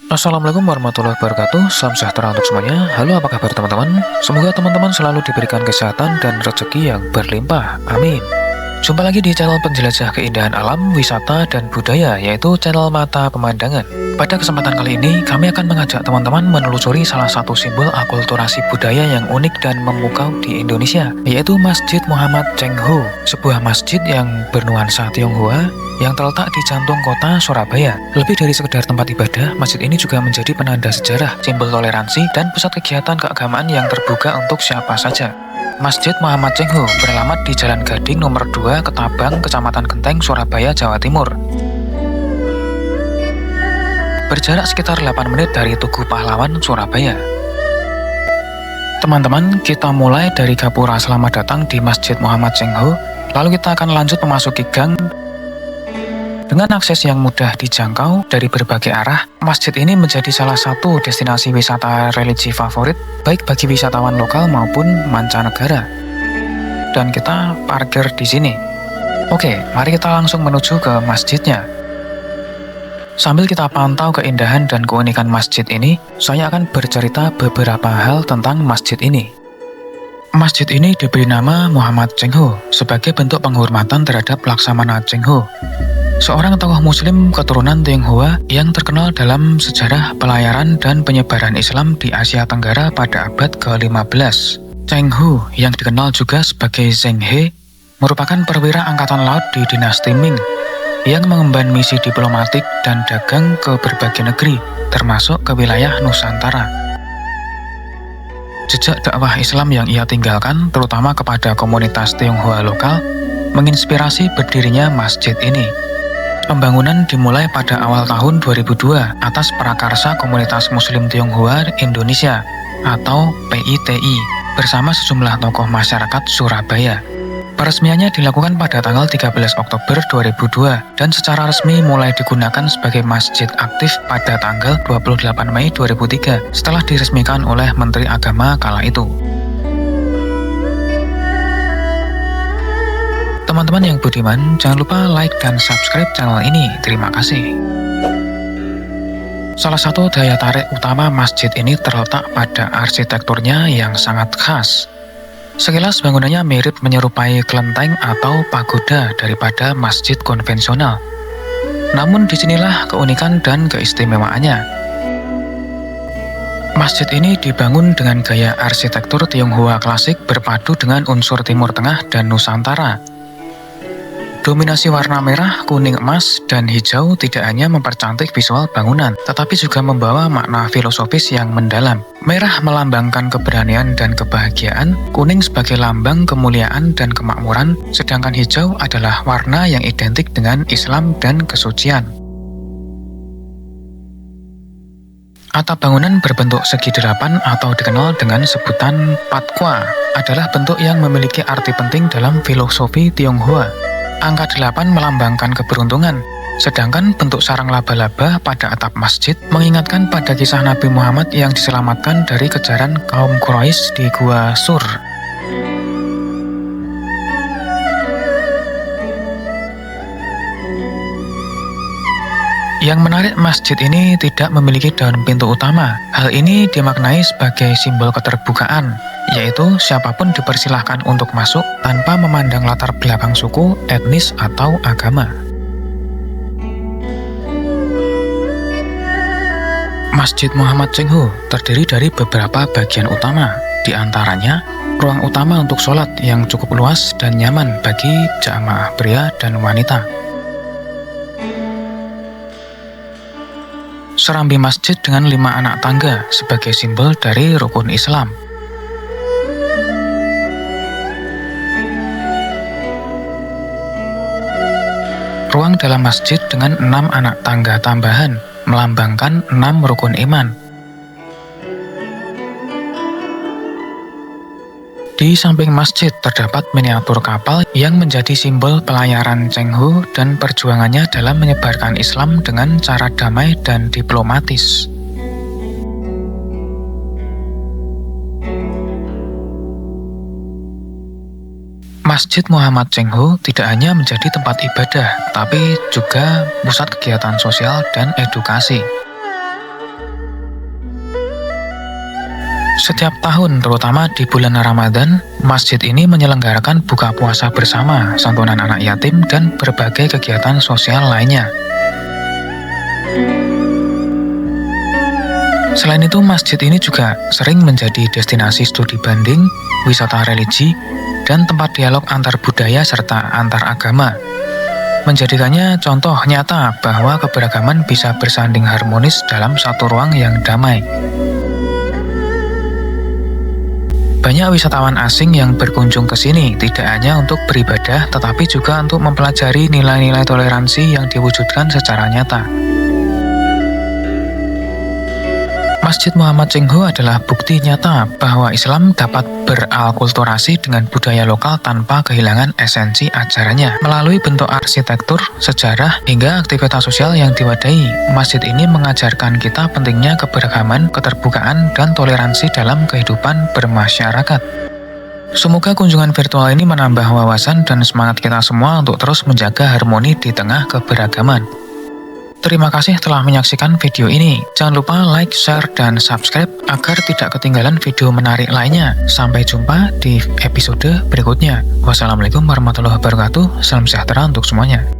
Assalamualaikum warahmatullahi wabarakatuh. Salam sejahtera untuk semuanya. Halo, apa kabar teman-teman? Semoga teman-teman selalu diberikan kesehatan dan rezeki yang berlimpah. Amin. Jumpa lagi di channel penjelajah keindahan alam, wisata, dan budaya, yaitu channel Mata Pemandangan. Pada kesempatan kali ini, kami akan mengajak teman-teman menelusuri salah satu simbol akulturasi budaya yang unik dan memukau di Indonesia, yaitu Masjid Muhammad Cengho, sebuah masjid yang bernuansa Tionghoa yang terletak di jantung kota Surabaya. Lebih dari sekedar tempat ibadah, masjid ini juga menjadi penanda sejarah, simbol toleransi, dan pusat kegiatan keagamaan yang terbuka untuk siapa saja. Masjid Muhammad Cengho beralamat di Jalan Gading nomor 2, Ketabang, Kecamatan Genteng, Surabaya, Jawa Timur. Berjarak sekitar 8 menit dari Tugu Pahlawan, Surabaya. Teman-teman, kita mulai dari Gapura selamat datang di Masjid Muhammad Cengho, lalu kita akan lanjut memasuki gang. Dengan akses yang mudah dijangkau dari berbagai arah, masjid ini menjadi salah satu destinasi wisata religi favorit, baik bagi wisatawan lokal maupun mancanegara. Dan kita parkir di sini. Oke, mari kita langsung menuju ke masjidnya. Sambil kita pantau keindahan dan keunikan masjid ini, saya akan bercerita beberapa hal tentang masjid ini. Masjid ini diberi nama Muhammad Cengho sebagai bentuk penghormatan terhadap Laksamana Cengho, seorang tokoh muslim keturunan Tionghoa yang terkenal dalam sejarah pelayaran dan penyebaran Islam di Asia Tenggara pada abad ke-15. Cengho, yang dikenal juga sebagai Zheng He, merupakan perwira angkatan laut di dinasti Ming yang mengemban misi diplomatik dan dagang ke berbagai negeri, termasuk ke wilayah Nusantara. Jejak dakwah Islam yang ia tinggalkan, terutama kepada komunitas Tionghoa lokal, menginspirasi berdirinya masjid ini. Pembangunan dimulai pada awal tahun 2002 atas prakarsa Komunitas Muslim Tionghoa Indonesia atau PITI bersama sejumlah tokoh masyarakat Surabaya. Peresmiannya dilakukan pada tanggal 13 Oktober 2002 dan secara resmi mulai digunakan sebagai masjid aktif pada tanggal 28 Mei 2003 setelah diresmikan oleh Menteri Agama kala itu. Teman-teman yang budiman, jangan lupa like dan subscribe channel ini. Terima kasih. Salah satu daya tarik utama masjid ini terletak pada arsitekturnya yang sangat khas. Sekilas bangunannya mirip menyerupai kelenteng atau pagoda daripada masjid konvensional. Namun disinilah keunikan dan keistimewaannya. Masjid ini dibangun dengan gaya arsitektur Tionghoa klasik berpadu dengan unsur Timur Tengah dan Nusantara. Dominasi warna merah, kuning, emas, dan hijau tidak hanya mempercantik visual bangunan, tetapi juga membawa makna filosofis yang mendalam. Merah melambangkan keberanian dan kebahagiaan, kuning sebagai lambang kemuliaan dan kemakmuran, sedangkan hijau adalah warna yang identik dengan Islam dan kesucian. Atap bangunan berbentuk segi delapan atau dikenal dengan sebutan Patkwa adalah bentuk yang memiliki arti penting dalam filosofi Tionghoa. Angka 8 melambangkan keberuntungan, sedangkan bentuk sarang laba-laba pada atap masjid mengingatkan pada kisah Nabi Muhammad yang diselamatkan dari kejaran kaum Quraisy di Gua Sur. Yang menarik, masjid ini tidak memiliki daun pintu utama. Hal ini dimaknai sebagai simbol keterbukaan, yaitu siapapun dipersilahkan untuk masuk tanpa memandang latar belakang suku, etnis, atau agama. Masjid Muhammad Cengho terdiri dari beberapa bagian utama, di antaranya ruang utama untuk sholat yang cukup luas dan nyaman bagi jamaah pria dan wanita. Serambi masjid dengan 5 anak tangga sebagai simbol dari rukun Islam. Ruang dalam masjid dengan 6 anak tangga tambahan melambangkan 6 rukun iman. Di samping masjid terdapat miniatur kapal yang menjadi simbol pelayaran Cengho dan perjuangannya dalam menyebarkan Islam dengan cara damai dan diplomatis. Masjid Muhammad Cengho tidak hanya menjadi tempat ibadah, tapi juga pusat kegiatan sosial dan edukasi. Setiap tahun, terutama di bulan Ramadan, masjid ini menyelenggarakan buka puasa bersama, santunan anak yatim, dan berbagai kegiatan sosial lainnya. Selain itu, masjid ini juga sering menjadi destinasi studi banding, wisata religi, dan tempat dialog antar budaya serta antar agama. Menjadikannya contoh nyata bahwa keberagaman bisa bersanding harmonis dalam satu ruang yang damai. Banyak wisatawan asing yang berkunjung ke sini tidak hanya untuk beribadah, tetapi juga untuk mempelajari nilai-nilai toleransi yang diwujudkan secara nyata. Masjid Muhammad Cengho adalah bukti nyata bahwa Islam dapat beralkulturasi dengan budaya lokal tanpa kehilangan esensi ajarannya. Melalui bentuk arsitektur, sejarah, hingga aktivitas sosial yang diwadahi, masjid ini mengajarkan kita pentingnya keberagaman, keterbukaan, dan toleransi dalam kehidupan bermasyarakat. Semoga kunjungan virtual ini menambah wawasan dan semangat kita semua untuk terus menjaga harmoni di tengah keberagaman. Terima kasih telah menyaksikan video ini. Jangan lupa like, share, dan subscribe agar tidak ketinggalan video menarik lainnya. Sampai jumpa di episode berikutnya. Wassalamualaikum warahmatullahi wabarakatuh. Salam sejahtera untuk semuanya.